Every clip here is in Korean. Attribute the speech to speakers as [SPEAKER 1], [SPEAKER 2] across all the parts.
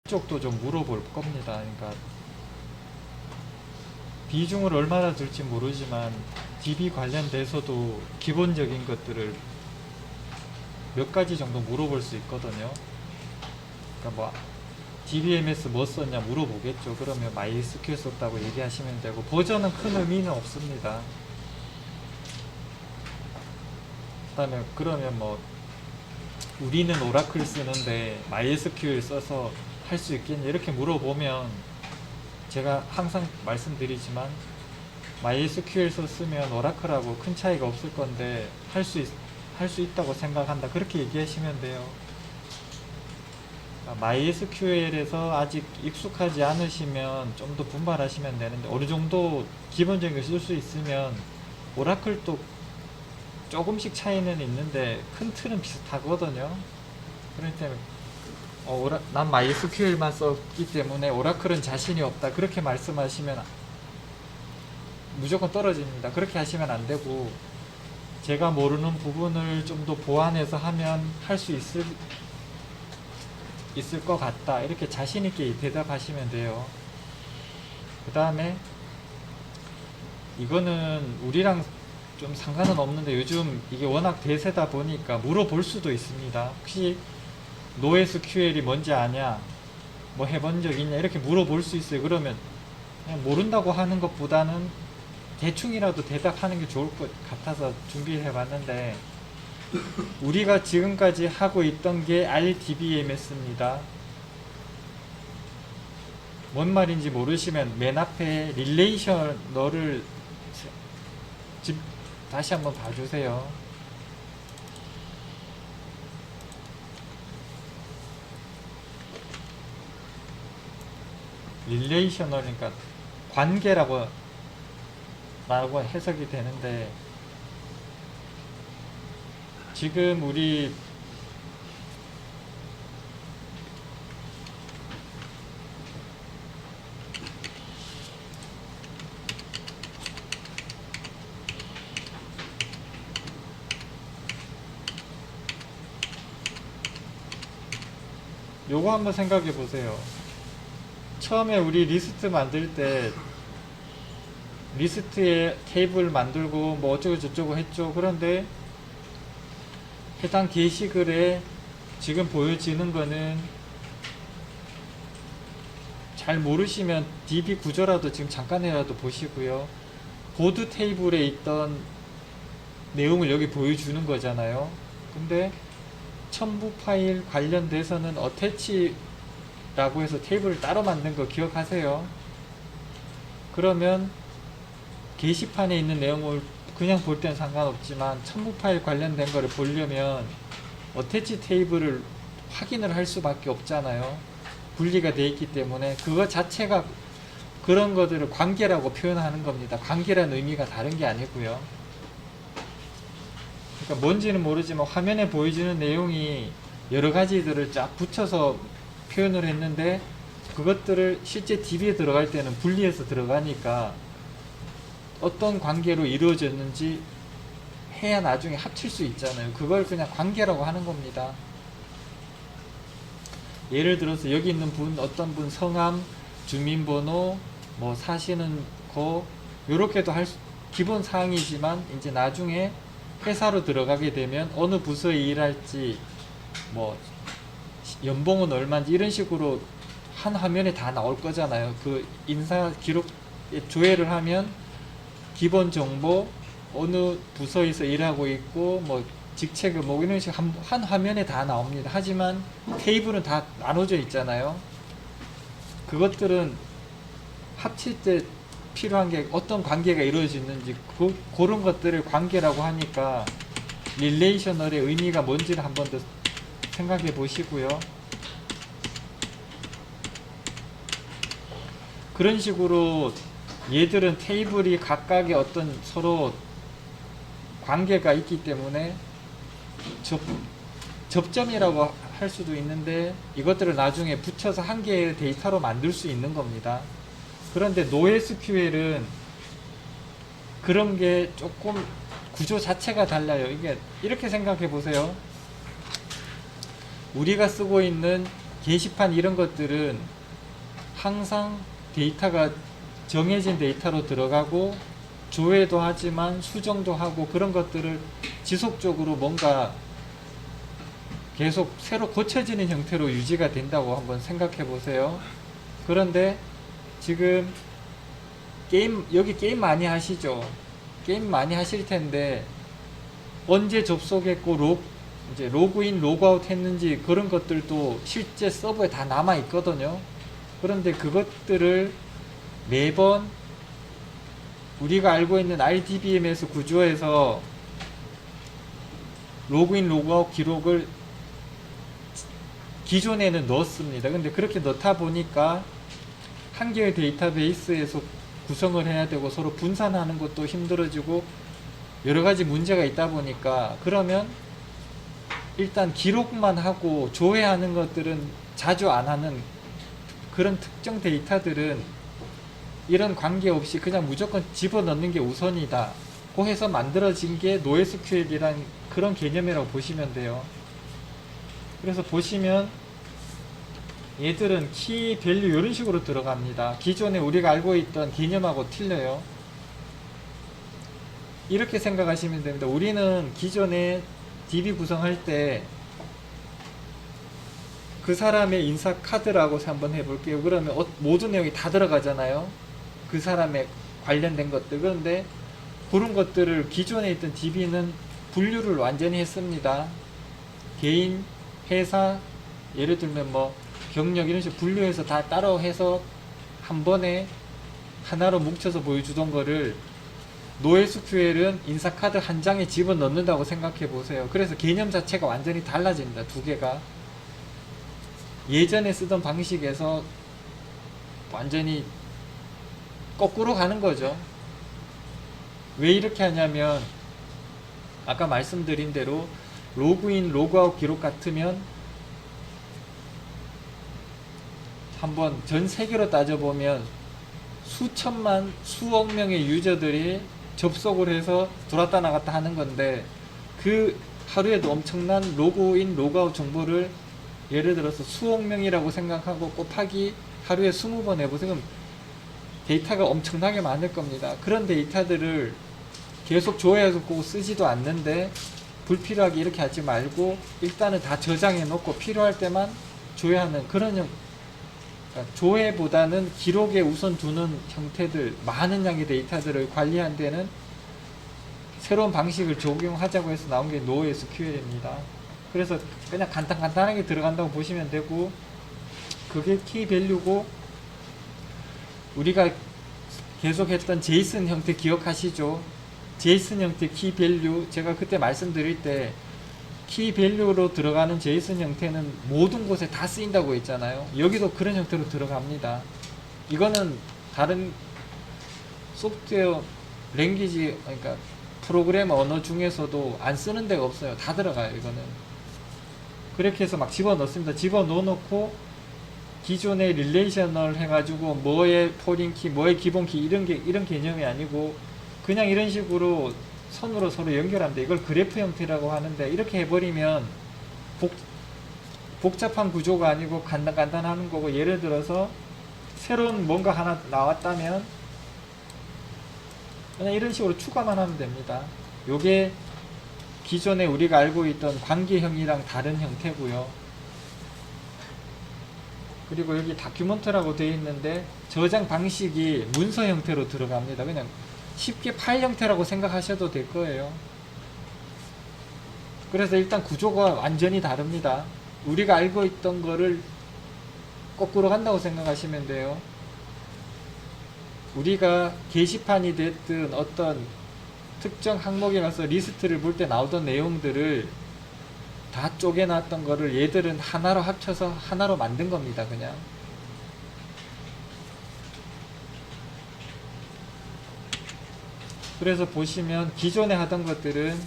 [SPEAKER 1] 쪽도 좀 물어볼 겁니다. 그러니까 비중을 얼마나 둘지 모르지만 DB 관련돼서도 기본적인 것들을 몇 가지 정도 물어볼 수 있거든요. 그러니까 뭐 DBMS 뭐 썼냐 물어보겠죠. 그러면 MySQL 썼다고 얘기하시면 되고, 버전은 큰 의미는 없습니다. 그 다음에 그러면 뭐 우리는 오라클 쓰는데 MySQL 써서 할 수 있겠냐 이렇게 물어보면 제가 항상 말씀드리지만 MySQL 썼으면 오라클하고 큰 차이가 없을 건데 할 수 있다고 생각한다, 그렇게 얘기하시면 돼요. MySQL에서 아직 익숙하지 않으시면 좀 더 분발하시면 되는데, 어느 정도 기본적인 걸 쓸 수 있으면 오라클도 조금씩 차이는 있는데 큰 틀은 비슷하거든요. 그렇기 때문에 난 MySQL만 썼기 때문에 오라클은 자신이 없다, 그렇게 말씀하시면 무조건 떨어집니다. 그렇게 하시면 안 되고, 제가 모르는 부분을 좀 더 보완해서 하면 할 수 있을 것 같다, 이렇게 자신있게 대답하시면 돼요. 그 다음에 이거는 우리랑 좀 상관은 없는데 요즘 이게 워낙 대세다 보니까 물어볼 수도 있습니다. 혹시 NoSQL이 뭔지 아냐, 뭐 해본 적 있냐, 이렇게 물어볼 수 있어요. 그러면 그냥 모른다고 하는 것보다는 대충이라도 대답하는 게 좋을 것 같아서 준비해 봤는데, 우리가 지금까지 하고 있던 게 RDBMS입니다. 뭔 말인지 모르시면 맨 앞에 릴레이셔널을 다시 한번 봐주세요. 릴레이셔널이니까 관계라고 해석이 되는데, 지금 우리 요거 한번 생각해 보세요. 처음에 우리 리스트 만들 때 리스트에 테이블 만들고 뭐 어쩌고 저쩌고 했죠. 그런데 해당 게시글에 지금 보여지는 거는, 잘 모르시면 DB 구조라도 지금 잠깐이라도 보시고요. 보드 테이블에 있던 내용을 여기 보여주는 거잖아요. 근데 첨부 파일 관련돼서는 어태치라고 해서 테이블을 따로 만든 거 기억하세요? 그러면 게시판에 있는 내용을 그냥 볼 때는 상관없지만 첨부 파일 관련된 거를 보려면 어태치 테이블을 확인을 할 수밖에 없잖아요. 분리가 되어 있기 때문에 그거 자체가 그런 것들을 관계라고 표현하는 겁니다. 관계라는 의미가 다른 게 아니고요. 그러니까 뭔지는 모르지만 화면에 보여지는 내용이 여러 가지들을 쫙 붙여서 표현을 했는데, 그것들을 실제 DB에 들어갈 때는 분리해서 들어가니까 어떤 관계로 이루어졌는지 해야 나중에 합칠 수 있잖아요. 그걸 그냥 관계라고 하는 겁니다. 예를 들어서 여기 있는 분, 어떤 분 성함, 주민번호, 뭐 사시는 거, 요렇게도 기본 사항이지만 이제 나중에 회사로 들어가게 되면 어느 부서에 일할지, 뭐 연봉은 얼마인지 이런 식으로 한 화면에 다 나올 거잖아요. 그 인사 기록 조회를 하면 기본 정보, 어느 부서에서 일하고 있고, 뭐 직책을 뭐 이런 식으로 한 화면에 다 나옵니다. 하지만 테이블은 다 나눠져 있잖아요. 그것들은 합칠 때 필요한 게 어떤 관계가 이루어지는지 그런 것들을 관계라고 하니까 릴레이셔널의 의미가 뭔지를 한 번 더 생각해 보시고요. 그런 식으로 얘들은 테이블이 각각의 어떤 서로 관계가 있기 때문에 접점이라고 할 수도 있는데, 이것들을 나중에 붙여서 한 개의 데이터로 만들 수 있는 겁니다. 그런데 NoSQL은 그런 게 조금 구조 자체가 달라요. 이게 이렇게 생각해 보세요. 우리가 쓰고 있는 게시판 이런 것들은 항상 데이터가 정해진 데이터로 들어가고 조회도 하지만 수정도 하고 그런 것들을 지속적으로 뭔가 계속 새로 고쳐지는 형태로 유지가 된다고 한번 생각해 보세요. 그런데 지금 여기 게임 많이 하시죠? 게임 많이 하실 텐데 언제 접속했고 이제 로그인 로그아웃 했는지 그런 것들도 실제 서버에 다 남아 있거든요. 그런데 그것들을 매번 우리가 알고 있는 RDBMS 구조에서 로그인 로그아웃 기록을 기존에는 넣었습니다. 근데 그렇게 넣다 보니까 한 개의 데이터베이스에서 구성을 해야 되고 서로 분산하는 것도 힘들어지고 여러 가지 문제가 있다 보니까, 그러면 일단 기록만 하고 조회하는 것들은 자주 안 하는 그런 특정 데이터들은 이런 관계없이 그냥 무조건 집어넣는 게 우선이다 고 해서 만들어진 게 NoSQL이란 그런 개념이라고 보시면 돼요. 그래서 보시면 얘들은 키 밸류 이런 식으로 들어갑니다. 기존에 우리가 알고 있던 개념하고 틀려요. 이렇게 생각하시면 됩니다. 우리는 기존에 DB 구성할 때 그 사람의 인사 카드라고 한번 해볼게요. 그러면 모든 내용이 다 들어가잖아요. 그 사람의 관련된 것들. 그런데 그런 것들을 기존에 있던 DB는 분류를 완전히 했습니다. 개인, 회사, 예를 들면 뭐 경력 이런 식으로 분류해서 다 따로 해서 한 번에 하나로 뭉쳐서 보여주던 거를 NoSQL은 인사카드 한 장에 집어넣는다고 생각해 보세요. 그래서 개념 자체가 완전히 달라집니다. 두 개가 예전에 쓰던 방식에서 완전히 거꾸로 가는 거죠. 왜 이렇게 하냐면 아까 말씀드린 대로 로그인 로그아웃 기록 같으면 한번 전 세계로 따져보면 수천만 수억 명의 유저들이 접속을 해서 들어왔다 나갔다 하는 건데, 그 하루에도 엄청난 로그인 로그아웃 정보를 예를 들어서 수억 명이라고 생각하고 곱하기 하루에 20번 해보세요. 그럼 데이터가 엄청나게 많을 겁니다. 그런 데이터들을 계속 조회해서 쓰지도 않는데 불필요하게 이렇게 하지 말고 일단은 다 저장해 놓고 필요할 때만 조회하는 그런 그러니까 조회보다는 기록에 우선 두는 형태들, 많은 양의 데이터들을 관리한 데는 새로운 방식을 적용하자고 해서 나온 게 NoSQL입니다. 그래서 그냥 간단하게 들어간다고 보시면 되고, 그게 키 밸류고, 우리가 계속 했던 제이슨 형태 기억하시죠? 제이슨 형태 키 밸류, 제가 그때 말씀드릴 때 키 밸류로 들어가는 제이슨 형태는 모든 곳에 다 쓰인다고 했잖아요. 여기도 그런 형태로 들어갑니다. 이거는 다른 소프트웨어 랭귀지, 그러니까 프로그램 언어 중에서도 안 쓰는 데가 없어요. 다 들어가요. 이거는 그렇게 해서 막 집어넣습니다. 집어넣어놓고 기존의 릴레이셔널 해가지고 뭐의 포린키, 뭐의 기본키 이런 개념이 아니고 그냥 이런 식으로 선으로 서로 연결합니다. 이걸 그래프 형태라고 하는데, 이렇게 해버리면 복잡한 구조가 아니고 간단하는 거고, 예를 들어서 새로운 뭔가 하나 나왔다면 그냥 이런 식으로 추가만 하면 됩니다. 요게 기존에 우리가 알고 있던 관계형이랑 다른 형태고요. 그리고 여기 다큐멘트라고 되어 있는데 저장 방식이 문서 형태로 들어갑니다. 그냥 쉽게 파일 형태라고 생각하셔도 될 거예요. 그래서 일단 구조가 완전히 다릅니다. 우리가 알고 있던 거를 거꾸로 간다고 생각하시면 돼요. 우리가 게시판이 됐든 어떤 특정 항목에 가서 리스트를 볼 때 나오던 내용들을 다 쪼개놨던 거를 얘들은 하나로 합쳐서 하나로 만든 겁니다. 그냥 그래서 보시면 기존에 하던 것들은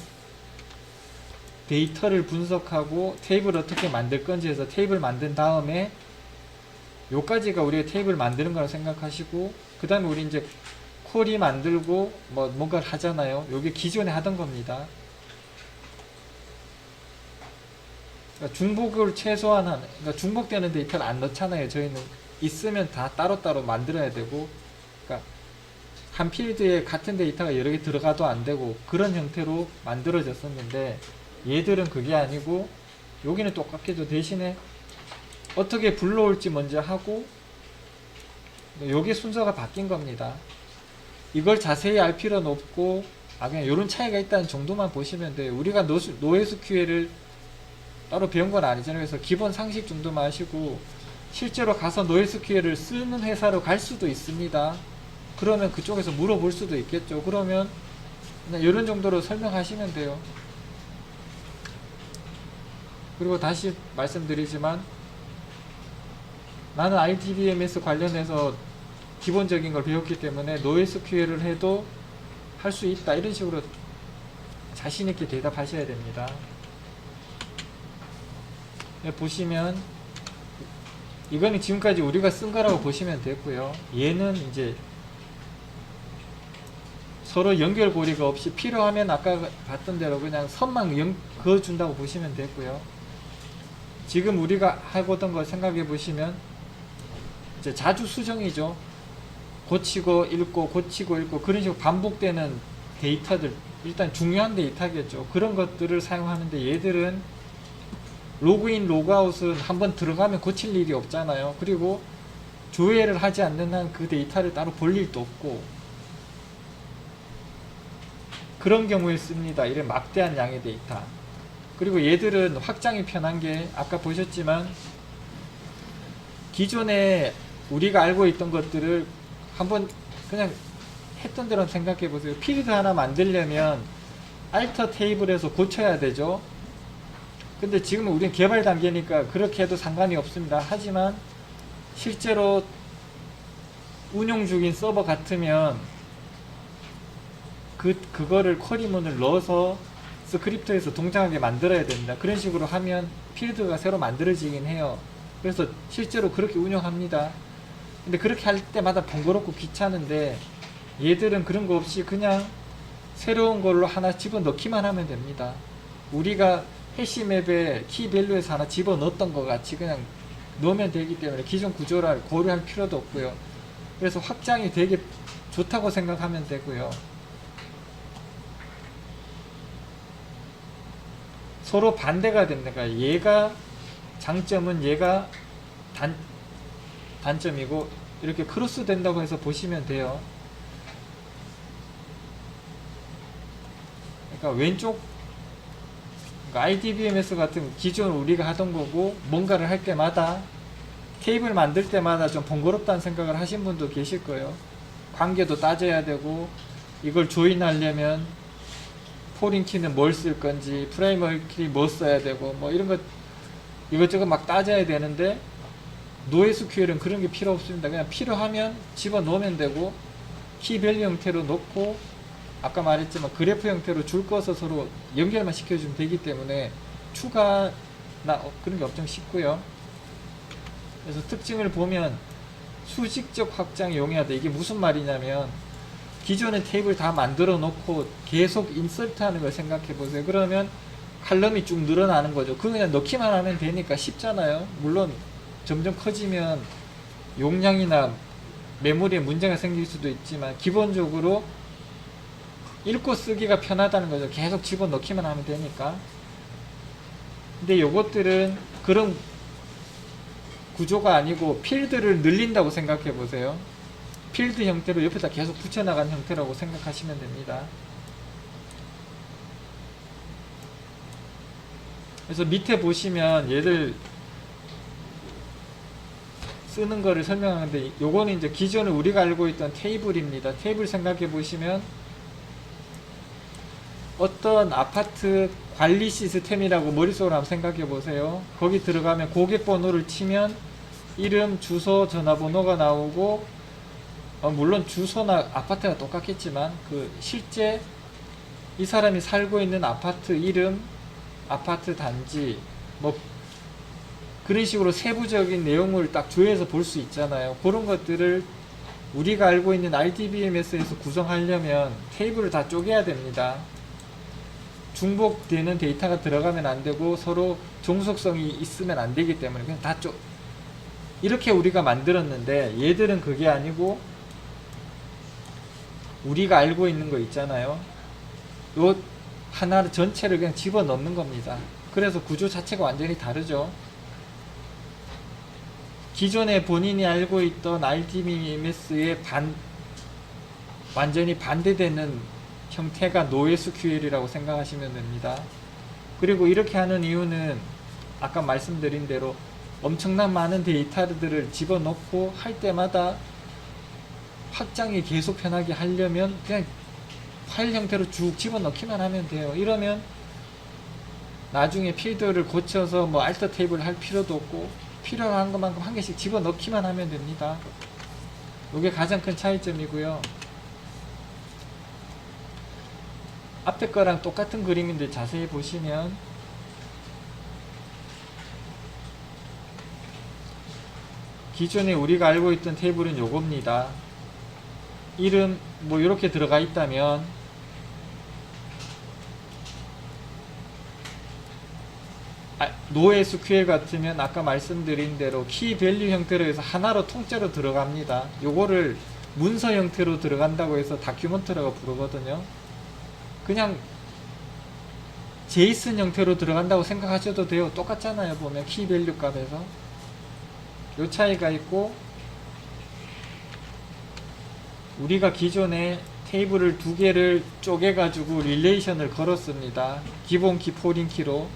[SPEAKER 1] 데이터를 분석하고 테이블을 어떻게 만들 건지 해서 테이블 만든 다음에 요까지가 우리가 테이블 만드는 거라고 생각하시고, 그 다음에 우리 이제 쿼리 만들고 뭐 뭔가를 하잖아요. 요게 기존에 하던 겁니다. 그러니까 중복을 최소화하는, 그러니까 중복되는 데이터를 안 넣잖아요. 저희는 있으면 다 따로따로 만들어야 되고, 그러니까 한 필드에 같은 데이터가 여러 개 들어가도 안 되고 그런 형태로 만들어졌었는데, 얘들은 그게 아니고 여기는 똑같게도 대신에 어떻게 불러올지 먼저 하고, 여기 순서가 바뀐 겁니다. 이걸 자세히 알 필요는 없고, 그냥 이런 차이가 있다는 정도만 보시면 돼요. 우리가 NoSQL을 따로 배운 건 아니잖아요. 그래서 기본 상식 정도만 하시고, 실제로 가서 NoSQL을 쓰는 회사로 갈 수도 있습니다. 그러면 그쪽에서 물어볼 수도 있겠죠. 그러면 그냥 이런 정도로 설명하시면 돼요. 그리고 다시 말씀드리지만, 나는 RDBMS 관련해서 기본적인 걸 배웠기 때문에 NoSQL을 해도 할 수 있다, 이런 식으로 자신있게 대답하셔야 됩니다. 보시면 이거는 지금까지 우리가 쓴 거라고 보시면 되고요. 얘는 이제 서로 연결고리가 없이 필요하면 아까 봤던 대로 그냥 선만 그어준다고 보시면 되고요. 지금 우리가 해보던 걸 생각해 보시면 이제 자주 수정이죠. 고치고 읽고 고치고 읽고 그런 식으로 반복되는 데이터들, 일단 중요한 데이터겠죠. 그런 것들을 사용하는데, 얘들은 로그인 로그아웃은 한번 들어가면 고칠 일이 없잖아요. 그리고 조회를 하지 않는 한 그 데이터를 따로 볼 일도 없고, 그런 경우에 씁니다. 이런 막대한 양의 데이터. 그리고 얘들은 확장이 편한 게 아까 보셨지만, 기존에 우리가 알고 있던 것들을 한번 그냥 했던 대로 생각해 보세요. 필드 하나 만들려면 알터 테이블에서 고쳐야 되죠. 근데 지금은 우리는 개발 단계니까 그렇게 해도 상관이 없습니다. 하지만 실제로 운용 중인 서버 같으면 그거를 쿼리문을 넣어서 스크립트에서 동작하게 만들어야 됩니다. 그런 식으로 하면 필드가 새로 만들어지긴 해요. 그래서 실제로 그렇게 운영합니다. 근데 그렇게 할 때마다 번거롭고 귀찮은데, 얘들은 그런 거 없이 그냥 새로운 걸로 하나 집어넣기만 하면 됩니다. 우리가 해시맵에 키밸류에서 하나 집어넣었던 것 같이 그냥 넣으면 되기 때문에 기존 구조를 고려할 필요도 없고요. 그래서 확장이 되게 좋다고 생각하면 되고요. 서로 반대가 됩니다. 얘가 장점은 얘가 단점이고, 이렇게 크로스 된다고 해서 보시면 돼요. 그러니까 왼쪽, 그러니까 RDBMS 같은 기존 우리가 하던 거고, 뭔가를 할 때마다 테이블 만들 때마다 좀 번거롭다는 생각을 하신 분도 계실 거예요. 관계도 따져야 되고, 이걸 조인하려면 포린 키는 뭘 쓸 건지, 프라이머리 키 뭐 써야 되고, 뭐 이런 것 이것저것 막 따져야 되는데, NoSQL은 그런 게 필요 없습니다. 그냥 필요하면 집어넣으면 되고, 키밸류 형태로 넣고, 아까 말했지만 그래프 형태로 줄 꺼서 서로 연결만 시켜주면 되기 때문에 추가나 그런 게 엄청 쉽고요. 그래서 특징을 보면 수직적 확장이 용이하다. 이게 무슨 말이냐면, 기존의 테이블 다 만들어 놓고 계속 인서트 하는 걸 생각해 보세요. 그러면 칼럼이 쭉 늘어나는 거죠. 그거 그냥 넣기만 하면 되니까 쉽잖아요. 물론 점점 커지면 용량이나 메모리에 문제가 생길 수도 있지만, 기본적으로 읽고 쓰기가 편하다는 거죠. 계속 집어넣기만 하면 되니까. 근데 요것들은 그런 구조가 아니고 필드를 늘린다고 생각해 보세요. 필드 형태로 옆에다 계속 붙여나간 형태라고 생각하시면 됩니다. 그래서 밑에 보시면 얘들 쓰는 거를 설명하는데, 요거는 이제 기존에 우리가 알고 있던 테이블입니다. 테이블 생각해 보시면 어떤 아파트 관리 시스템이라고 머릿속으로 한번 생각해 보세요. 거기 들어가면 고객 번호를 치면 이름, 주소, 전화번호가 나오고, 물론 주소나 아파트가 똑같겠지만 실제 이 사람이 살고 있는 아파트 이름, 아파트 단지, 뭐 그런 식으로 세부적인 내용을 딱 조회해서 볼 수 있잖아요. 그런 것들을 우리가 알고 있는 RDBMS에서 구성하려면 테이블을 다 쪼개야 됩니다. 중복되는 데이터가 들어가면 안 되고 서로 종속성이 있으면 안 되기 때문에 그냥 다 이렇게 우리가 만들었는데, 얘들은 그게 아니고 우리가 알고 있는 거 있잖아요. 요 하나 전체를 그냥 집어넣는 겁니다. 그래서 구조 자체가 완전히 다르죠. 기존에 본인이 알고 있던 RDBMS의 완전히 반대되는 형태가 NoSQL이라고 생각하시면 됩니다. 그리고 이렇게 하는 이유는 아까 말씀드린 대로 엄청난 많은 데이터들을 집어넣고 할 때마다 확장이 계속 편하게 하려면 그냥 파일 형태로 쭉 집어넣기만 하면 돼요. 이러면 나중에 필드를 고쳐서 뭐 알터 테이블 할 필요도 없고 필요한 것만큼 한 개씩 집어넣기만 하면 됩니다. 이게 가장 큰 차이점이고요. 앞에 거랑 똑같은 그림인데 자세히 보시면 기존에 우리가 알고 있던 테이블은 요겁니다. 이름 뭐 이렇게 들어가 있다면 NoSQL 같으면 아까 말씀드린 대로 키 밸류 형태로 해서 하나로 통째로 들어갑니다. 요거를 문서 형태로 들어간다고 해서 다큐멘트라고 부르거든요. 그냥 제이슨 형태로 들어간다고 생각하셔도 돼요. 똑같잖아요. 보면 키 밸류 값에서 요 차이가 있고, 우리가 기존에 테이블을 두 개를 쪼개 가지고 릴레이션을 걸었습니다. 기본 키 포린 키로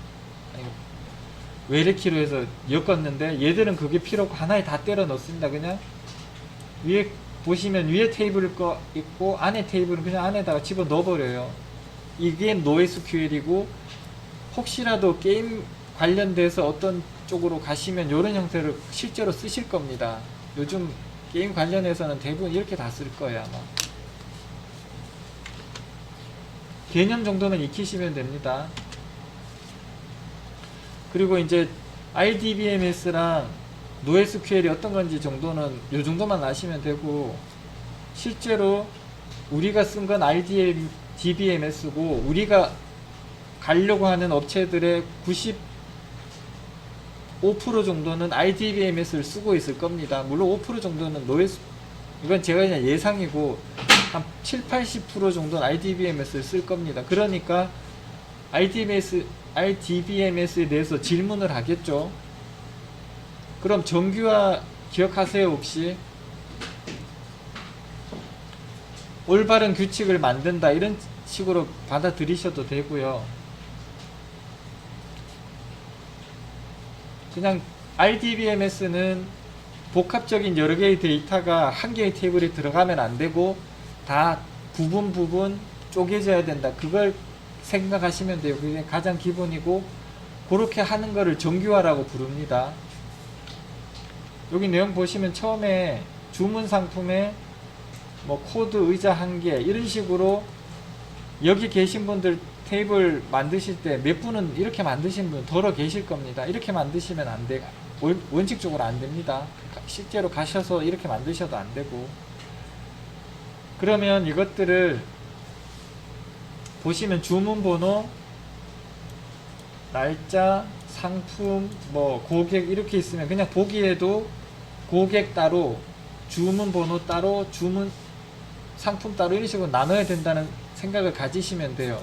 [SPEAKER 1] 외래 키로 해서 엮었는데, 얘들은 그게 필요 없고 하나에 다 때려 넣습니다. 그냥 위에 보시면 위에 테이블 거 있고 안에 테이블은 그냥 안에다가 집어 넣어 버려요. 이게 NoSQL이고, 혹시라도 게임 관련돼서 어떤 쪽으로 가시면 이런 형태를 실제로 쓰실 겁니다. 요즘 게임 관련해서는 대부분 이렇게 다 쓸 거예요. 아마 개념 정도는 익히시면 됩니다. 그리고 이제 RDBMS랑 NoSQL이 어떤 건지 정도는 요 정도만 아시면 되고, 실제로 우리가 쓴 건 RDBMS고 우리가 가려고 하는 업체들의 95% 정도는 RDBMS를 쓰고 있을 겁니다. 물론 5% 정도는 이건 제가 그냥 예상이고 한 7, 80% 정도는 RDBMS를 쓸 겁니다. 그러니까 RDBMS에 대해서 질문을 하겠죠. 그럼 정규화 기억하세요? 혹시 올바른 규칙을 만든다 이런 식으로 받아들이셔도 되고요. 그냥 RDBMS는 복합적인 여러 개의 데이터가 한 개의 테이블에 들어가면 안 되고 다 부분 쪼개져야 된다. 그걸 생각하시면 돼요. 그게 가장 기본이고, 그렇게 하는 거를 정규화라고 부릅니다. 여기 내용 보시면 처음에 주문 상품에 뭐 코드 의자 한 개 이런 식으로, 여기 계신 분들 테이블 만드실 때 몇 분은 이렇게 만드신 분 더러 계실 겁니다. 이렇게 만드시면 안 돼. 원칙적으로 안 됩니다. 실제로 가셔서 이렇게 만드셔도 안 되고. 그러면 이것들을 보시면 주문 번호, 날짜, 상품, 뭐 고객 이렇게 있으면 그냥 보기에도 고객 따로, 주문 번호 따로, 주문 상품 따로 이런 식으로 나눠야 된다는 생각을 가지시면 돼요.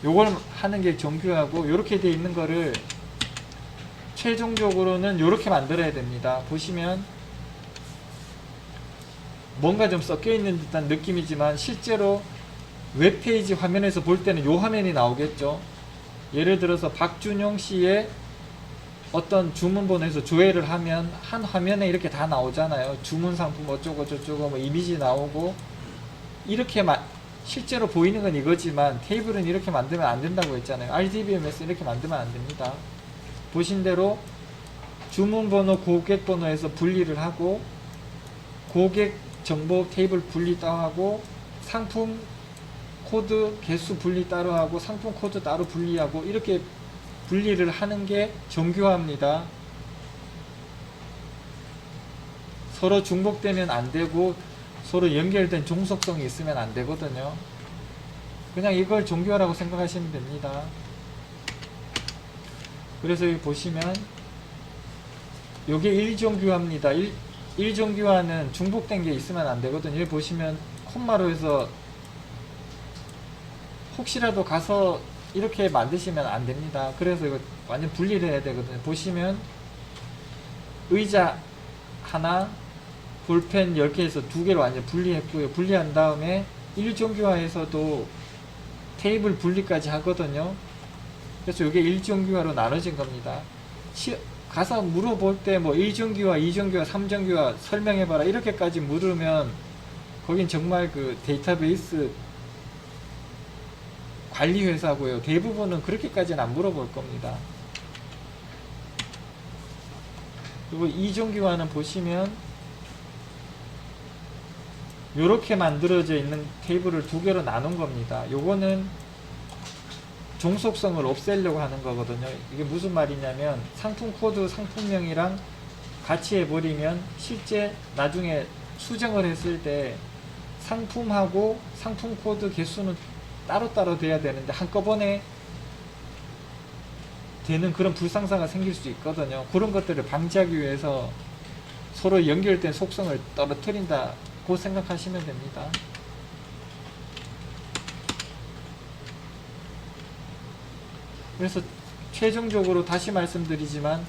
[SPEAKER 1] 요걸 하는 게 정규하고, 이렇게 돼 있는 거를 최종적으로는 이렇게 만들어야 됩니다. 보시면 뭔가 좀 섞여 있는 듯한 느낌이지만 실제로 웹페이지 화면에서 볼 때는 요 화면이 나오겠죠. 예를 들어서 박준용 씨의 어떤 주문번호에서 조회를 하면 한 화면에 이렇게 다 나오잖아요. 주문 상품 어쩌고 저쩌고 뭐 이미지 나오고, 이렇게 실제로 보이는 건 이거지만 테이블은 이렇게 만들면 안 된다고 했잖아요. RDBMS 이렇게 만들면 안 됩니다. 보신 대로 주문번호, 고객번호에서 분리를 하고, 고객 정보 테이블 분리 따로 하고, 상품 코드 개수 분리 따로 하고, 상품 코드 따로 분리하고, 이렇게 분리를 하는 게 정규화입니다. 서로 중복되면 안 되고 서로 연결된 종속성이 있으면 안 되거든요. 그냥 이걸 정규화라고 생각하시면 됩니다. 그래서 여기 보시면 요게 1정규화입니다. 1정규화는 중복된 게 있으면 안 되거든요. 여기 보시면 콤마로 해서 혹시라도 가서 이렇게 만드시면 안 됩니다. 그래서 이거 완전 분리를 해야 되거든요. 보시면 의자 하나, 볼펜 10개에서 2개를 완전 분리했고요. 분리한 다음에 1정규화에서도 테이블 분리까지 하거든요. 그래서 이게 1정규화로 나눠진 겁니다. 가서 물어볼 때 뭐 1정규화, 2정규화, 3정규화 설명해봐라 이렇게까지 물으면 거긴 정말 그 데이터베이스 관리 회사고요. 대부분은 그렇게까지는 안 물어볼 겁니다. 그리고 2정규화는 보시면 이렇게 만들어져 있는 테이블을 2개로 나눈 겁니다. 요거는 종속성을 없애려고 하는 거거든요. 이게 무슨 말이냐면 상품 코드, 상품명이랑 같이 해버리면 실제 나중에 수정을 했을 때 상품하고 상품 코드 개수는 따로따로 돼야 되는데 한꺼번에 되는 그런 불상사가 생길 수 있거든요. 그런 것들을 방지하기 위해서 서로 연결된 속성을 떨어뜨린다고 생각하시면 됩니다. 그래서 최종적으로 다시 말씀드리지만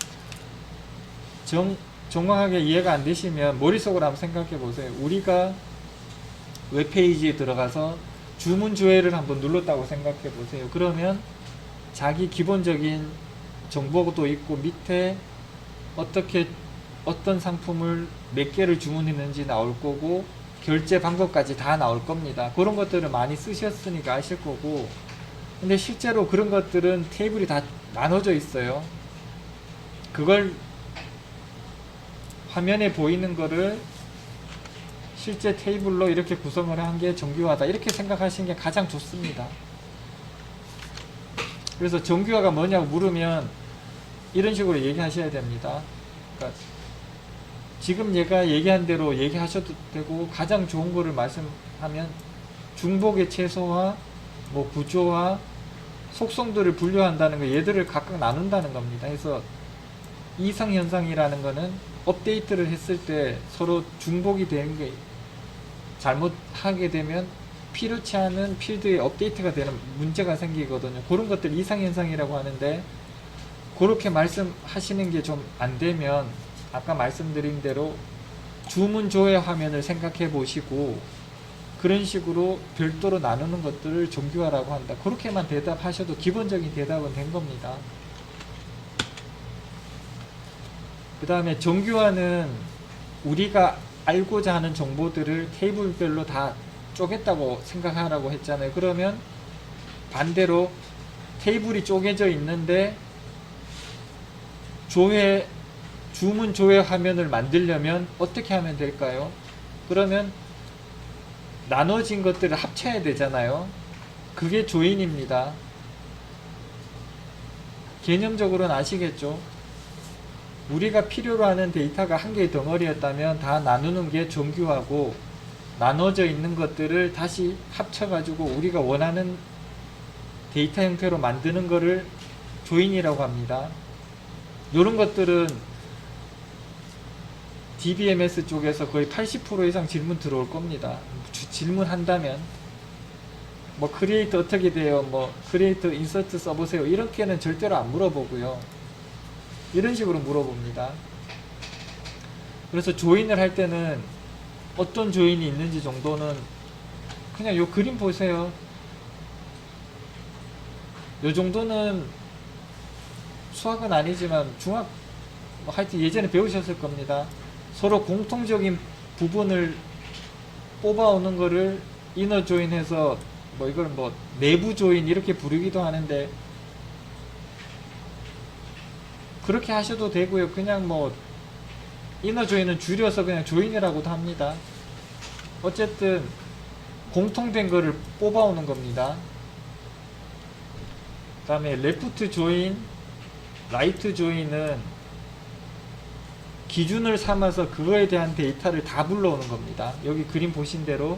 [SPEAKER 1] 정확하게 이해가 안 되시면 머릿속으로 한번 생각해 보세요. 우리가 웹페이지에 들어가서 주문 조회를 한번 눌렀다고 생각해 보세요. 그러면 자기 기본적인 정보도 있고 밑에 어떤 상품을 몇 개를 주문했는지 나올 거고 결제 방법까지 다 나올 겁니다. 그런 것들을 많이 쓰셨으니까 아실 거고, 근데 실제로 그런 것들은 테이블이 다 나눠져 있어요. 그걸 화면에 보이는 거를 실제 테이블로 이렇게 구성을 한 게 정규화다 이렇게 생각하시는 게 가장 좋습니다. 그래서 정규화가 뭐냐고 물으면 이런 식으로 얘기하셔야 됩니다. 그러니까 지금 얘가 얘기한 대로 얘기하셔도 되고, 가장 좋은 거를 말씀하면 중복의 최소화, 뭐 구조화, 속성들을 분류한다는 거, 얘들을 각각 나눈다는 겁니다. 그래서 이상현상이라는 거는 업데이트를 했을 때 서로 중복이 되는 게 잘못하게 되면 필요치 않은 필드에 업데이트가 되는 문제가 생기거든요. 그런 것들 이상현상이라고 하는데, 그렇게 말씀하시는 게 좀 안 되면 아까 말씀드린 대로 주문 조회 화면을 생각해 보시고 그런 식으로 별도로 나누는 것들을 정규화라고 한다. 그렇게만 대답하셔도 기본적인 대답은 된 겁니다. 그 다음에 정규화는 우리가 알고자 하는 정보들을 테이블별로 다 쪼갰다고 생각하라고 했잖아요. 그러면 반대로 테이블이 쪼개져 있는데 주문 조회 화면을 만들려면 어떻게 하면 될까요? 그러면 나눠진 것들을 합쳐야 되잖아요. 그게 조인입니다. 개념적으로는 아시겠죠? 우리가 필요로 하는 데이터가 한 개의 덩어리였다면 다 나누는 게 정규화고, 나눠져 있는 것들을 다시 합쳐가지고 우리가 원하는 데이터 형태로 만드는 거를 조인이라고 합니다. 이런 것들은 DBMS 쪽에서 거의 80% 이상 질문 들어올 겁니다. 질문한다면 뭐 크리에이트 어떻게 돼요? 뭐 크리에이트 인서트 써보세요. 이렇게는 절대로 안 물어보고요. 이런 식으로 물어봅니다. 그래서 조인을 할 때는 어떤 조인이 있는지 정도는 그냥 요 그림 보세요. 요 정도는 수학은 아니지만 중학 하여튼 예전에 배우셨을 겁니다. 서로 공통적인 부분을 뽑아오는 거를 이너 조인해서 뭐 이걸 뭐 내부 조인 이렇게 부르기도 하는데, 그렇게 하셔도 되고요. 그냥 뭐 이너 조인은 줄여서 그냥 조인이라고도 합니다. 어쨌든 공통된 거를 뽑아오는 겁니다. 그 다음에 레프트 조인, 라이트 조인은 기준을 삼아서 그거에 대한 데이터를 다 불러오는 겁니다. 여기 그림 보신 대로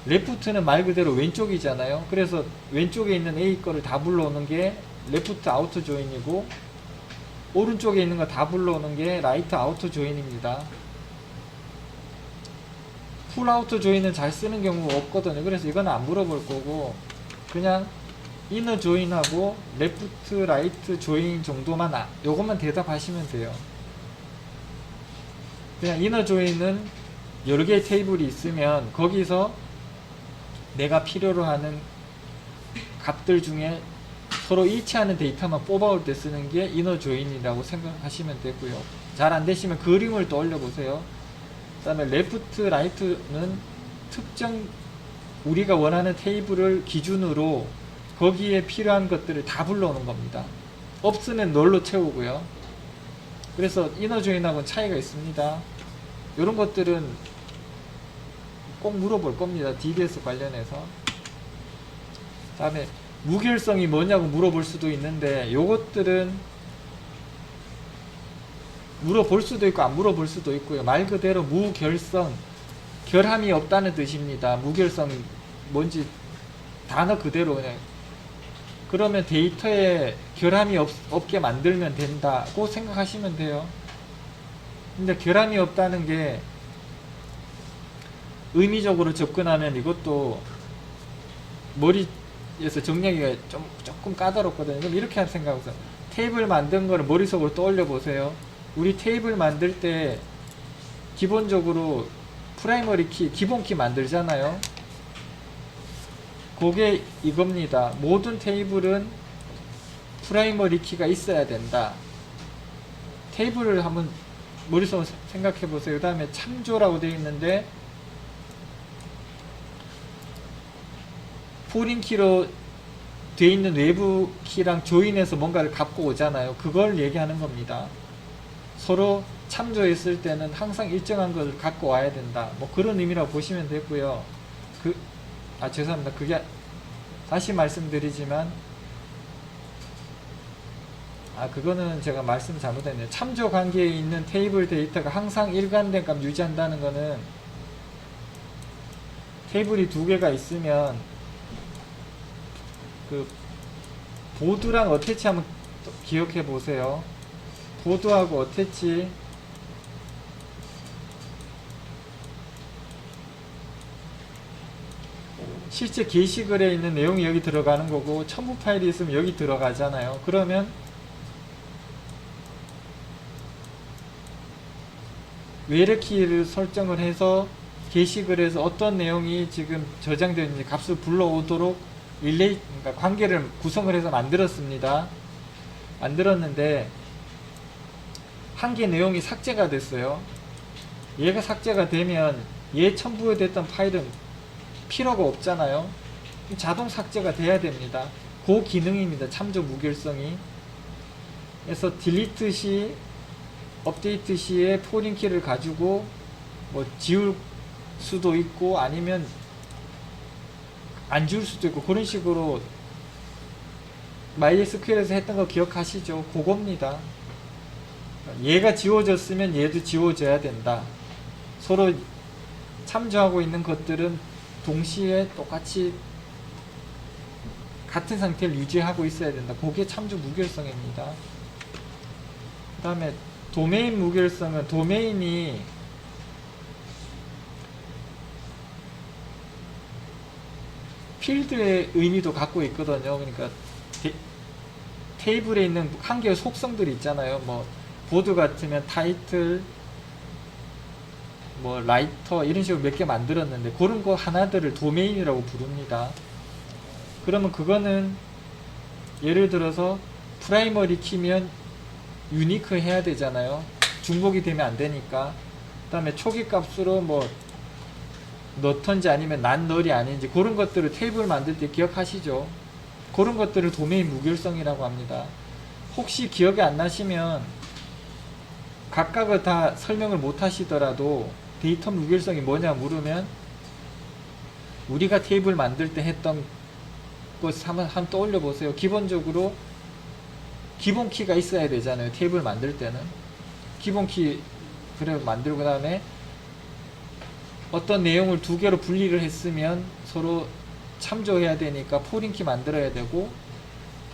[SPEAKER 1] 레프트는 말 그대로 왼쪽이잖아요. 그래서 왼쪽에 있는 A 거를 다 불러오는 게 레프트 아우터 조인이고, 오른쪽에 있는 거 다 불러오는 게 라이트 아우터 조인입니다. 풀 아우터 조인은 잘 쓰는 경우가 없거든요. 그래서 이거는 안 물어볼 거고, 그냥 이너 조인하고 레프트 라이트 조인 정도만 요것만 대답하시면 돼요. 그냥 이너 조인은 여러 개의 테이블이 있으면 거기서 내가 필요로 하는 값들 중에 서로 일치하는 데이터만 뽑아올 때 쓰는 게 이너 조인이라고 생각하시면 되고요. 잘 안되시면 그림을 떠올려 보세요. 그 다음에 레프트 라이트는 특정 우리가 원하는 테이블을 기준으로 거기에 필요한 것들을 다 불러오는 겁니다. 없으면 널로 채우고요. 그래서 이너 조인하고는 차이가 있습니다. 이런 것들은 꼭 물어볼 겁니다. DBS 관련해서. 그 다음에 무결성이 뭐냐고 물어볼 수도 있는데, 요것들은 물어볼 수도 있고 안 물어볼 수도 있고요. 말 그대로 무결성, 결함이 없다는 뜻입니다. 무결성 뭔지 단어 그대로 그냥. 그러면 데이터에 결함이 없게 만들면 된다고 생각하시면 돼요. 근데 결함이 없다는 게 의미적으로 접근하면 이것도 머리에서 정리하기가 조금 까다롭거든요. 그럼 이렇게 생각하세요. 테이블 만든 거를 머릿속으로 떠올려 보세요. 우리 테이블 만들 때 기본적으로 프라이머리 키, 기본 키 만들잖아요. 그게 이겁니다. 모든 테이블은 프라이머리 키가 있어야 된다. 테이블을 한번 머릿속으로 생각해 보세요. 그 다음에 참조라고 되어 있는데, 포린 키로 되어 있는 외부 키랑 조인해서 뭔가를 갖고 오잖아요. 그걸 얘기하는 겁니다. 서로 참조했을 때는 항상 일정한 것을 갖고 와야 된다. 뭐 그런 의미라고 보시면 되고요. 죄송합니다. 그게 다시 말씀드리지만, 그거는 제가 말씀 잘못했네요. 참조 관계에 있는 테이블 데이터가 항상 일관된 값 유지한다는 거는, 테이블이 두 개가 있으면 그 보드랑 어태치 한번 기억해 보세요. 보드하고 어태치, 실제 게시글에 있는 내용이 여기 들어가는 거고, 첨부 파일이 있으면 여기 들어가잖아요. 그러면 외래키를 설정을 해서 게시글에서 어떤 내용이 지금 저장되어 있는지 값을 불러오도록 그러니까 관계를 구성을 해서 만들었습니다. 만들었는데 한 개 내용이 삭제가 됐어요. 얘가 삭제가 되면 얘 첨부됐던 파일은 필요가 없잖아요. 자동 삭제가 돼야 됩니다. 그 기능입니다. 참조 무결성이. 그래서 딜리트 시, 업데이트 시에 포린 키를 가지고 뭐 지울 수도 있고 아니면 안 지울 수도 있고, 그런 식으로 MySQL에서 했던 거 기억하시죠? 그겁니다. 얘가 지워졌으면 얘도 지워져야 된다. 서로 참조하고 있는 것들은 동시에 똑같이 같은 상태를 유지하고 있어야 된다. 그게 참조 무결성입니다. 그 다음에 도메인 무결성은, 도메인이 필드의 의미도 갖고 있거든요. 그러니까 테이블에 있는 한 개의 속성들이 있잖아요. 뭐 보드 같으면 타이틀, 뭐 라이터 이런 식으로 몇 개 만들었는데 그런 거 하나들을 도메인이라고 부릅니다. 그러면 그거는 예를 들어서 프라이머리 키면 유니크 해야 되잖아요. 중복이 되면 안 되니까. 그 다음에 초기 값으로 뭐 넣던지 아니면 난 널이 아닌지 그런 것들을 테이블 만들 때 기억하시죠? 그런 것들을 도메인 무결성이라고 합니다. 혹시 기억이 안 나시면 각각을 다 설명을 못 하시더라도 데이터 무결성이 뭐냐 물으면 우리가 테이블 만들 때 했던 것 한번 떠올려 보세요. 기본적으로 기본 키가 있어야 되잖아요. 테이블 만들 때는 기본 키 그래 만들고, 그 다음에 어떤 내용을 두 개로 분리를 했으면 서로 참조해야 되니까 포링키 만들어야 되고,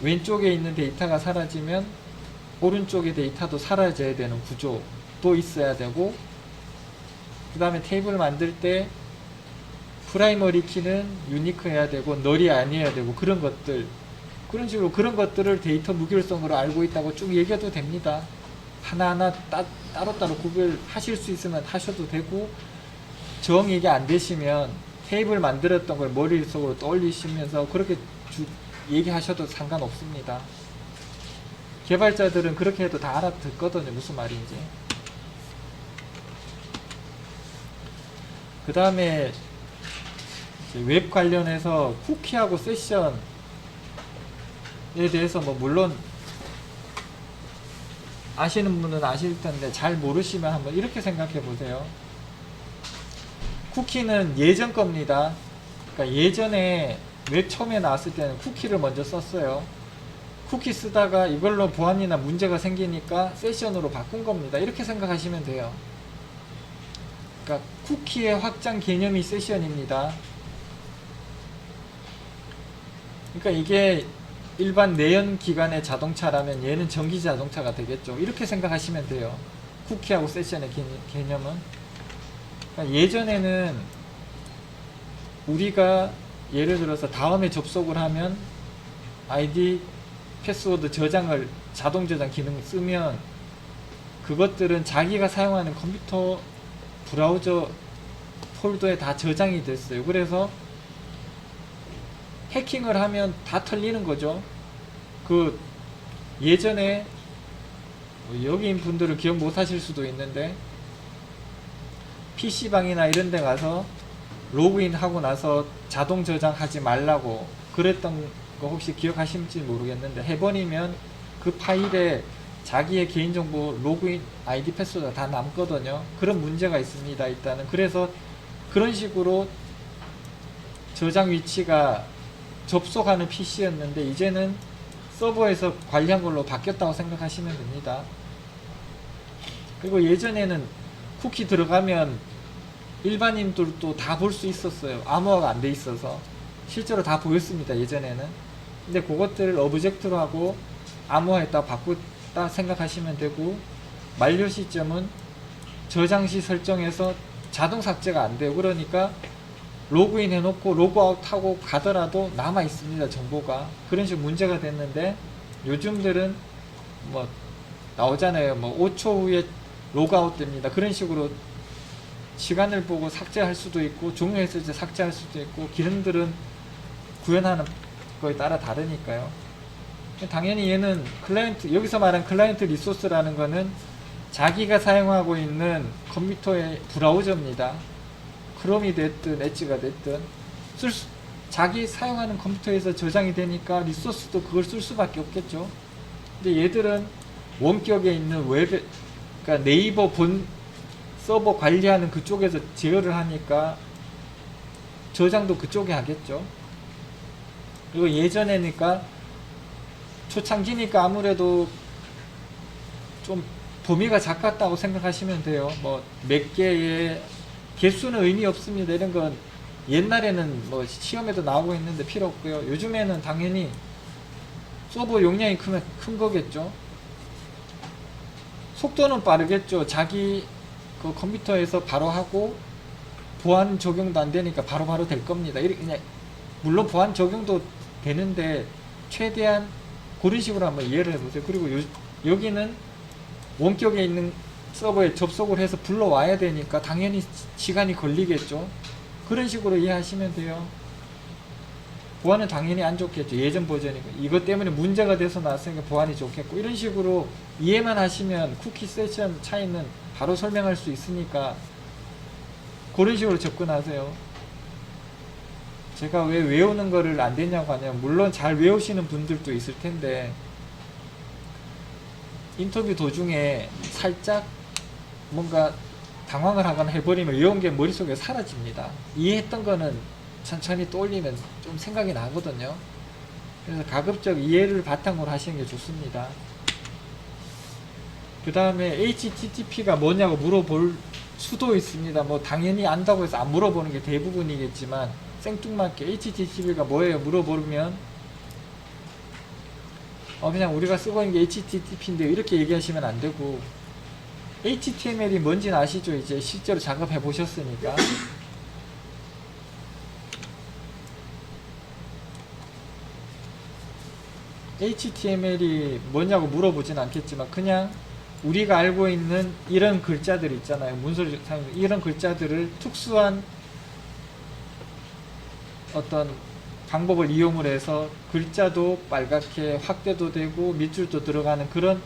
[SPEAKER 1] 왼쪽에 있는 데이터가 사라지면 오른쪽의 데이터도 사라져야 되는 구조도 있어야 되고, 그 다음에 테이블 만들 때 프라이머리 키는 유니크 해야 되고 널이 아니어야 되고, 그런 것들, 그런 식으로 그런 것들을 데이터 무결성으로 알고 있다고 쭉 얘기해도 됩니다. 하나하나 따로따로 구별하실 수 있으면 하셔도 되고, 정 이게 안 되시면 테이블 만들었던 걸 머릿속으로 떠올리시면서 그렇게 얘기하셔도 상관없습니다. 개발자들은 그렇게 해도 다 알아듣거든요, 무슨 말인지. 그 다음에 웹 관련해서 쿠키하고 세션에 대해서 뭐 물론 아시는 분은 아실 텐데 잘 모르시면 한번 이렇게 생각해 보세요. 쿠키는 예전 겁니다. 그러니까 예전에 웹 처음에 나왔을 때는 쿠키를 먼저 썼어요. 쿠키 쓰다가 이걸로 보안이나 문제가 생기니까 세션으로 바꾼 겁니다. 이렇게 생각하시면 돼요. 그러니까 쿠키의 확장 개념이 세션입니다. 그러니까 이게 일반 내연기관의 자동차라면 얘는 전기 자동차가 되겠죠. 이렇게 생각하시면 돼요. 쿠키하고 세션의 개념은. 그러니까 예전에는 우리가 예를 들어서 다음에 접속을 하면 아이디, 패스워드 저장을 자동 저장 기능을 쓰면 그것들은 자기가 사용하는 컴퓨터 브라우저 폴더에 다 저장이 됐어요. 그래서 해킹을 하면 다 털리는 거죠. 그 예전에 여기인 분들은 기억 못 하실 수도 있는데 PC방이나 이런 데 가서 로그인 하고 나서 자동 저장하지 말라고 그랬던 거 혹시 기억하실지 모르겠는데, 해버리면 그 파일에 자기의 개인정보 로그인 아이디 패스워드가 다 남거든요. 그런 문제가 있습니다, 일단은. 그래서 그런 식으로 저장 위치가 접속하는 PC였는데 이제는 서버에서 관리한 걸로 바뀌었다고 생각하시면 됩니다. 그리고 예전에는 쿠키 들어가면 일반인들도 다 볼 수 있었어요. 암호화가 안 돼 있어서. 실제로 다 보였습니다, 예전에는. 근데 그것들을 오브젝트로 하고 암호화했다 바꿨다 생각하시면 되고, 만료 시점은 저장 시 설정해서 자동 삭제가 안 돼요. 그러니까 로그인 해놓고 로그아웃 하고 가더라도 남아 있습니다, 정보가. 그런 식으로 문제가 됐는데, 요즘들은 뭐 나오잖아요. 뭐 5초 후에 로그아웃 됩니다. 그런 식으로 시간을 보고 삭제할 수도 있고, 종료했을 때 삭제할 수도 있고, 기능들은 구현하는 거에 따라 다르니까요. 당연히 얘는 클라이언트, 여기서 말한 클라이언트 리소스라는 거는 자기가 사용하고 있는 컴퓨터의 브라우저입니다. 크롬이 됐든 엣지가 됐든 자기 사용하는 컴퓨터에서 저장이 되니까 리소스도 그걸 쓸 수밖에 없겠죠. 근데 얘들은 원격에 있는 웹에, 그러니까 네이버 본 서버 관리하는 그쪽에서 제어를 하니까 저장도 그쪽에 하겠죠. 그리고 예전에니까 초창기니까 아무래도 좀 범위가 작았다고 생각하시면 돼요. 뭐 몇 개의 개수는 의미 없습니다. 이런 건 옛날에는 뭐 시험에도 나오고 있는데 필요 없고요. 요즘에는 당연히 서버 용량이 크면 큰 거겠죠. 속도는 빠르겠죠. 자기 그 컴퓨터에서 바로 하고 보안 적용도 안 되니까 바로바로 될 겁니다. 그냥 물론 보안 적용도 되는데 최대한 그런 식으로 한번 이해를 해보세요. 그리고 여기는 원격에 있는 서버에 접속을 해서 불러와야 되니까 당연히 시간이 걸리겠죠. 그런 식으로 이해하시면 돼요. 보안은 당연히 안 좋겠죠. 예전 버전이고 이것 때문에 문제가 돼서 나왔으니까 보안이 좋겠고, 이런 식으로 이해만 하시면 쿠키 세션 차이는 바로 설명할 수 있으니까 그런 식으로 접근하세요. 제가 왜 외우는 거를 안 되냐고 하냐면, 물론 잘 외우시는 분들도 있을 텐데 인터뷰 도중에 살짝 뭔가 당황을 하거나 해버리면 외운 게 머릿속에 사라집니다. 이해했던 거는 천천히 떠올리면 좀 생각이 나거든요. 그래서 가급적 이해를 바탕으로 하시는 게 좋습니다. 그 다음에 HTTP가 뭐냐고 물어볼 수도 있습니다. 뭐 당연히 안다고 해서 안 물어보는 게 대부분이겠지만 생뚱맞게 HTTP가 뭐예요 물어보면 그냥 우리가 쓰고 있는 게 HTTP인데 이렇게 얘기하시면 안 되고, HTML이 뭔지는 아시죠? 이제 실제로 작업해 보셨으니까. HTML이 뭐냐고 물어보진 않겠지만 그냥 우리가 알고 있는 이런 글자들 있잖아요. 문서를 사용, 이런 글자들을 특수한 어떤 방법을 이용을 해서 글자도 빨갛게 확대도 되고 밑줄도 들어가는 그런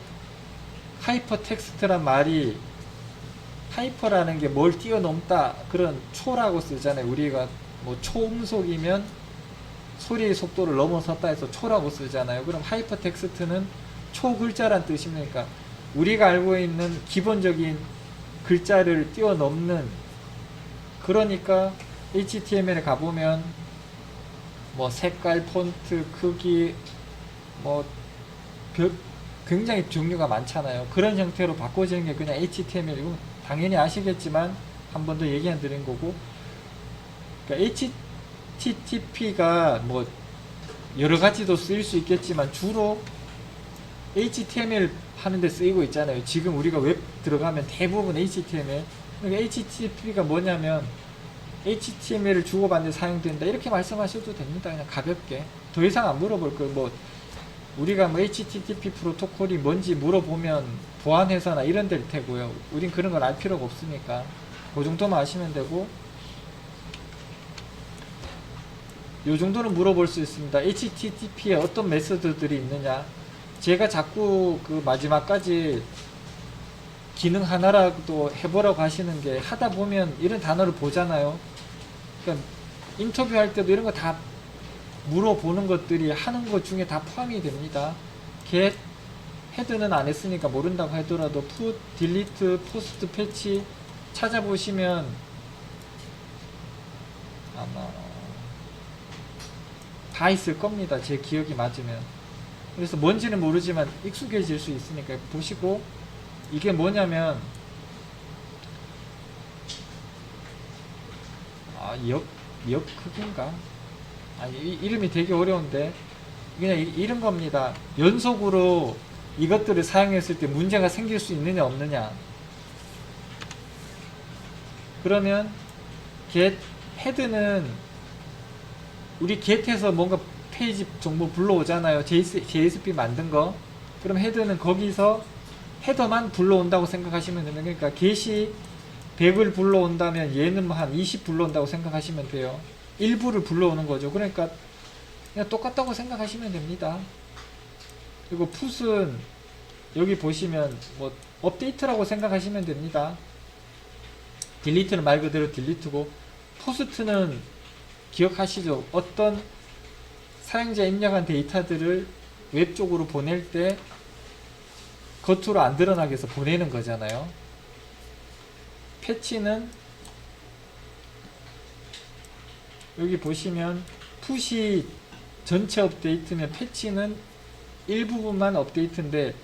[SPEAKER 1] 하이퍼 텍스트란 말이, 하이퍼라는 게 뭘 뛰어넘다, 그런 초라고 쓰잖아요. 우리가 뭐 초음속이면 소리의 속도를 넘어섰다 해서 초라고 쓰잖아요. 그럼 하이퍼 텍스트는 초글자란 뜻입니까? 우리가 알고 있는 기본적인 글자를 뛰어넘는, 그러니까 HTML에 가보면 뭐 색깔, 폰트, 크기, 뭐 굉장히 종류가 많잖아요. 그런 형태로 바꿔지는 게 그냥 HTML이고, 당연히 아시겠지만 한 번 더 얘기 안 드린 거고, 그러니까 HTTP가 뭐 여러 가지도 쓰일 수 있겠지만 주로 HTML 하는데 쓰이고 있잖아요. 지금 우리가 웹 들어가면 대부분 HTML. 그러니까 HTTP가 뭐냐면 HTML을 주고받는 데 사용된다, 이렇게 말씀하셔도 됩니다. 그냥 가볍게. 더 이상 안 물어볼 거예요. 뭐 우리가 뭐 HTTP 프로토콜이 뭔지 물어보면 보안회사나 이런 데일 테고요. 우린 그런 걸 알 필요가 없으니까 그 정도만 아시면 되고, 요 정도는 물어볼 수 있습니다. HTTP에 어떤 메소드들이 있느냐. 제가 자꾸 그 마지막까지 기능 하나라도 해보라고 하시는 게, 하다 보면 이런 단어를 보잖아요. 그러니까 인터뷰할 때도 이런 거 다 물어보는 것들이 하는 것 중에 다 포함이 됩니다. get, 헤드는 안 했으니까 모른다고 하더라도 put, delete, post, patch 찾아보시면 아마 다 있을 겁니다. 제 기억이 맞으면. 그래서 뭔지는 모르지만 익숙해질 수 있으니까 보시고, 이게 뭐냐면 역 크기인가? 아니, 이름이 되게 어려운데 그냥 이런 겁니다. 연속으로 이것들을 사용했을 때 문제가 생길 수 있느냐 없느냐. 그러면 get 헤드는 우리 get에서 뭔가 페이지 정보 불러오잖아요. JSP 만든 거. 그럼 헤드는 거기서 헤더만 불러온다고 생각하시면 됩니다. 그러니까 get이 100을 불러온다면 얘는 한 20 불러온다고 생각하시면 돼요. 일부를 불러오는 거죠. 그러니까 그냥 똑같다고 생각하시면 됩니다. 그리고 풋은 여기 보시면 뭐 업데이트라고 생각하시면 됩니다. 딜리트는 말 그대로 딜리트고, 포스트는 기억하시죠? 어떤 사용자 입력한 데이터들을 웹 쪽으로 보낼 때 겉으로 안 드러나게 해서 보내는 거잖아요. 패치는 여기 보시면 풋이 전체 업데이트면 패치는 일부분만 업데이트인데,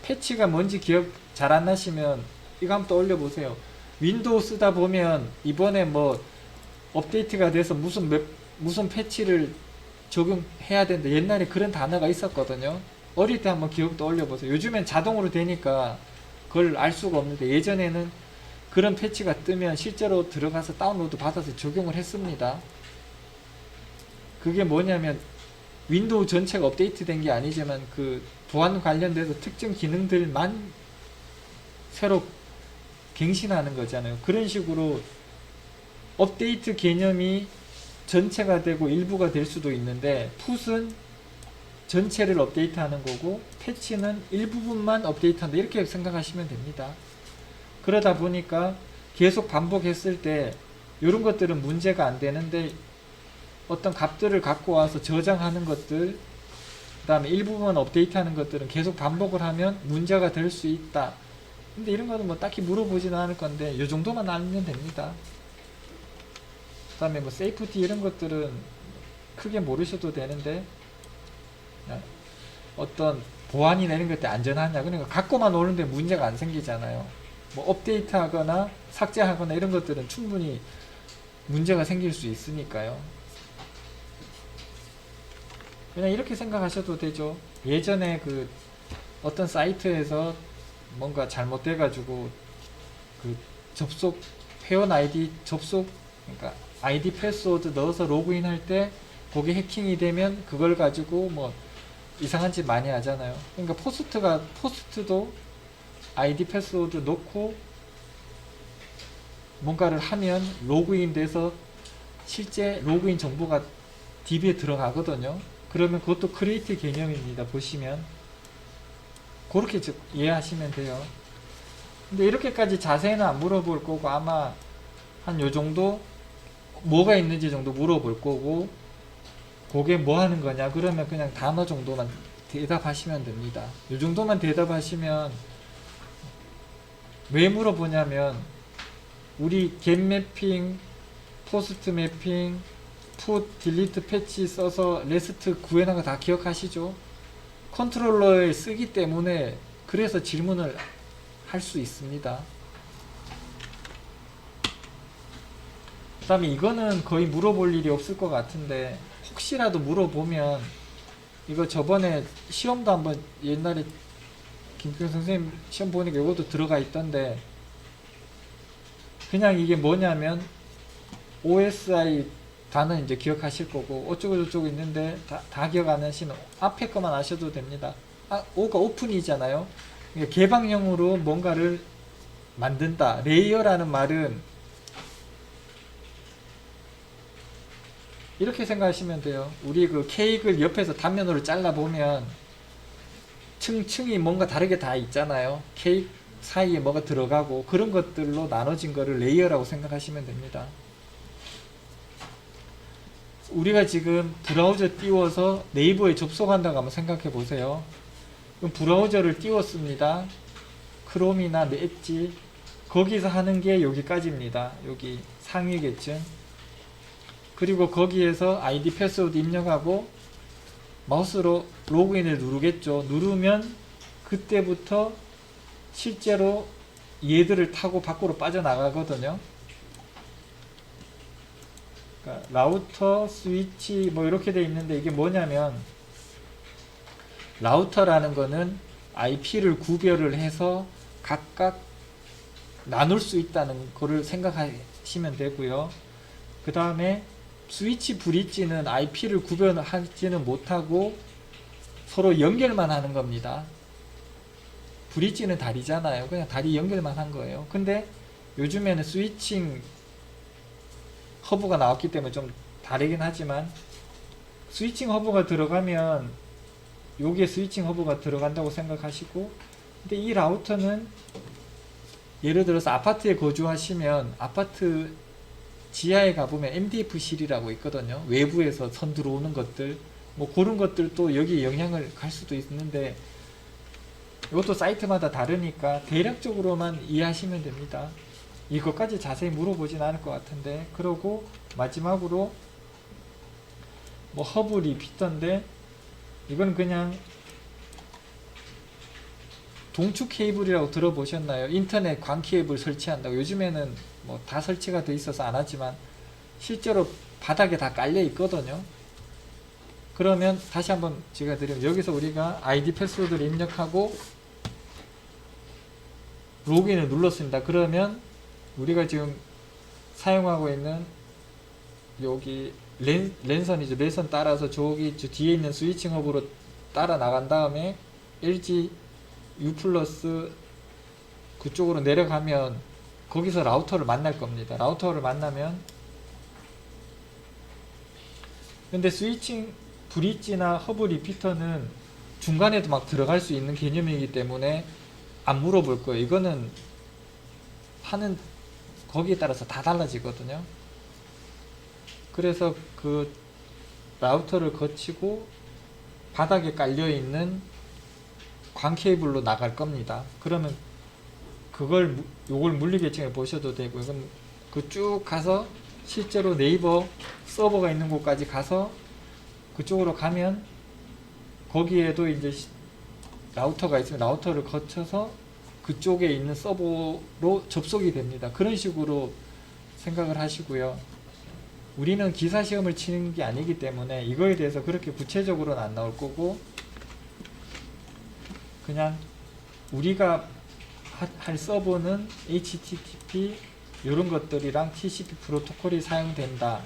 [SPEAKER 1] 패치가 뭔지 기억 잘 안 나시면 이거 한번 떠올려 보세요. 윈도우 쓰다 보면 이번에 뭐 업데이트가 돼서 무슨 패치를 적용해야 된다, 옛날에 그런 단어가 있었거든요. 어릴 때 한번 기억 떠올려 보세요. 요즘엔 자동으로 되니까 그걸 알 수가 없는데, 예전에는 그런 패치가 뜨면 실제로 들어가서 다운로드 받아서 적용을 했습니다. 그게 뭐냐면 윈도우 전체가 업데이트 된 게 아니지만 그 보안 관련돼서 특정 기능들만 새로 갱신하는 거잖아요. 그런 식으로 업데이트 개념이 전체가 되고 일부가 될 수도 있는데, 풋은 전체를 업데이트하는 거고 패치는 일부분만 업데이트한다, 이렇게 생각하시면 됩니다. 그러다 보니까 계속 반복했을 때 이런 것들은 문제가 안 되는데, 어떤 값들을 갖고 와서 저장하는 것들, 그 다음에 일부분 업데이트하는 것들은 계속 반복을 하면 문제가 될 수 있다. 근데 이런 거는 뭐 딱히 물어보지는 않을 건데 이 정도만 알면 됩니다. 그 다음에 뭐 세이프티 이런 것들은 크게 모르셔도 되는데, 어떤 보안이나 이런 것들 안전하냐, 그러니까 갖고만 오는데 문제가 안 생기잖아요. 뭐 업데이트 하거나 삭제하거나 이런 것들은 충분히 문제가 생길 수 있으니까요. 그냥 이렇게 생각하셔도 되죠. 예전에 그 어떤 사이트에서 뭔가 잘못돼 가지고 그 접속 회원 아이디 접속, 그러니까 아이디 패스워드 넣어서 로그인 할 때 그게 해킹이 되면 그걸 가지고 뭐 이상한 짓 많이 하잖아요. 그러니까 포스트도 아이디 패스워드 넣고 뭔가를 하면 로그인 돼서 실제 로그인 정보가 DB에 들어가거든요. 그러면 그것도 크리에이트 개념입니다. 보시면 그렇게 이해하시면 돼요. 근데 이렇게까지 자세히는 안 물어볼 거고, 아마 한 요 정도 뭐가 있는지 정도 물어볼 거고, 그게 뭐 하는 거냐 그러면 그냥 단어 정도만 대답하시면 됩니다. 요 정도만 대답하시면, 왜 물어보냐면 우리 get 매핑, 포스트 매핑, put, delete, 패치 써서 레스트 구해놓은 거 다 기억하시죠? 컨트롤러에 쓰기 때문에 그래서 질문을 할 수 있습니다. 그 다음에 이거는 거의 물어볼 일이 없을 것 같은데, 혹시라도 물어보면, 이거 저번에 시험도 한번 옛날에 김평 선생님 시험 보니까 이것도 들어가 있던데, 그냥 이게 뭐냐면 OSI 단어 이제 기억하실 거고, 어쩌고저쩌고 있는데 다 기억 안 하시는 앞에 것만 아셔도 됩니다. O가 오픈이잖아요. 그러니까 개방형으로 뭔가를 만든다. 레이어라는 말은 이렇게 생각하시면 돼요. 우리 그 케이크를 옆에서 단면으로 잘라보면 층층이 뭔가 다르게 다 있잖아요. 케이크 사이에 뭐가 들어가고, 그런 것들로 나눠진 거를 레이어라고 생각하시면 됩니다. 우리가 지금 브라우저 띄워서 네이버에 접속한다고 한번 생각해 보세요. 그럼 브라우저를 띄웠습니다. 크롬이나 엣지, 거기서 하는 게 여기까지입니다. 여기 상위겠죠. 그리고 거기에서 아이디 패스워드 입력하고 마우스로 로그인을 누르겠죠. 누르면 그때부터 실제로 얘들을 타고 밖으로 빠져나가거든요. 그러니까 라우터, 스위치 뭐 이렇게 돼 있는데, 이게 뭐냐면 라우터라는 거는 IP를 구별을 해서 각각 나눌 수 있다는 거를 생각하시면 되고요. 그 다음에 스위치, 브릿지는 IP를 구별하지는 못하고 서로 연결만 하는 겁니다. 브릿지는 다리잖아요. 그냥 다리 연결만 한 거예요. 근데 요즘에는 스위칭 허브가 나왔기 때문에 좀 다르긴 하지만, 스위칭 허브가 들어가면 요게 스위칭 허브가 들어간다고 생각하시고, 근데 이 라우터는 예를 들어서 아파트에 거주하시면 아파트 지하에 가보면 MDF실이라고 있거든요. 외부에서 선 들어오는 것들, 뭐 그런 것들도 여기 영향을 갈 수도 있는데, 이것도 사이트마다 다르니까 대략적으로만 이해하시면 됩니다. 이것까지 자세히 물어보진 않을 것 같은데. 그러고 마지막으로 뭐 허브 리피터인데, 이건 그냥 동축 케이블이라고 들어보셨나요? 인터넷 광 케이블 설치한다고. 요즘에는 뭐 다 설치가 돼 있어서 안 하지만 실제로 바닥에 다 깔려 있거든요. 그러면 다시 한번 제가 드리면, 여기서 우리가 아이디 패스워드를 입력하고 로그인을 눌렀습니다. 그러면 우리가 지금 사용하고 있는 여기 랜선이죠. 랜선 따라서 저기 저 뒤에 있는 스위칭 허브로 따라 나간 다음에 LG U 플러스 그쪽으로 내려가면 거기서 라우터를 만날 겁니다. 라우터를 만나면, 근데 스위칭 브릿지나 허브 리피터는 중간에도 막 들어갈 수 있는 개념이기 때문에 안 물어볼 거예요. 이거는 하는 거기에 따라서 다 달라지거든요. 그래서 그 라우터를 거치고 바닥에 깔려 있는 광 케이블로 나갈 겁니다. 그러면 요걸 물리계층에 보셔도 되고, 이건 그 쭉 가서 실제로 네이버 서버가 있는 곳까지 가서 그쪽으로 가면 거기에도 이제 라우터가 있으면 라우터를 거쳐서 그쪽에 있는 서버로 접속이 됩니다. 그런 식으로 생각을 하시고요. 우리는 기사 시험을 치는 게 아니기 때문에 이거에 대해서 그렇게 구체적으로는 안 나올 거고, 그냥 우리가 할 서버는 HTTP 이런 것들이랑 TCP 프로토콜이 사용된다.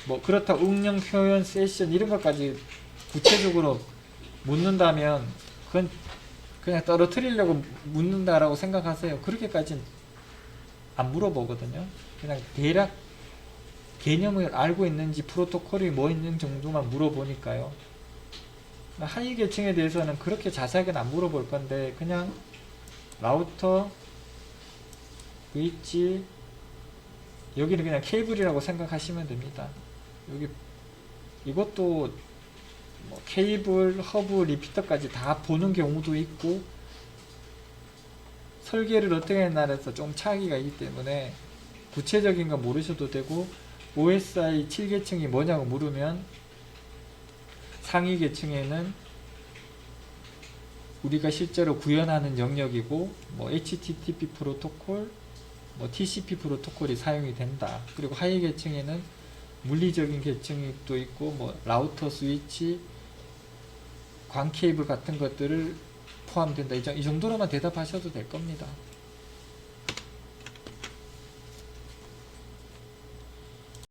[SPEAKER 1] 뭐 그렇다 응용 표현 세션 이런 것까지 구체적으로 묻는다면 그건 그냥 떨어뜨리려고 묻는다라고 생각하세요. 그렇게까지는 안 물어보거든요. 그냥 대략 개념을 알고 있는지 프로토콜이 뭐 있는 정도만 물어보니까요. 하위 계층에 대해서는 그렇게 자세하게는 안 물어볼 건데, 그냥 라우터, 스위치, 여기는 그냥 케이블이라고 생각하시면 됩니다. 여기 이것도 뭐 케이블, 허브, 리피터까지 다 보는 경우도 있고, 설계를 어떻게 했나에서 좀 차이가 있기 때문에 구체적인 거 모르셔도 되고, OSI 7계층이 뭐냐고 물으면 상위 계층에는 우리가 실제로 구현하는 영역이고, 뭐 HTTP 프로토콜, 뭐 TCP 프로토콜이 사용이 된다. 그리고 하위 계층에는 물리적인 계층이 또 있고, 뭐 라우터, 스위치, 광 케이블 같은 것들을 포함된다. 이 정도로만 대답하셔도 될 겁니다.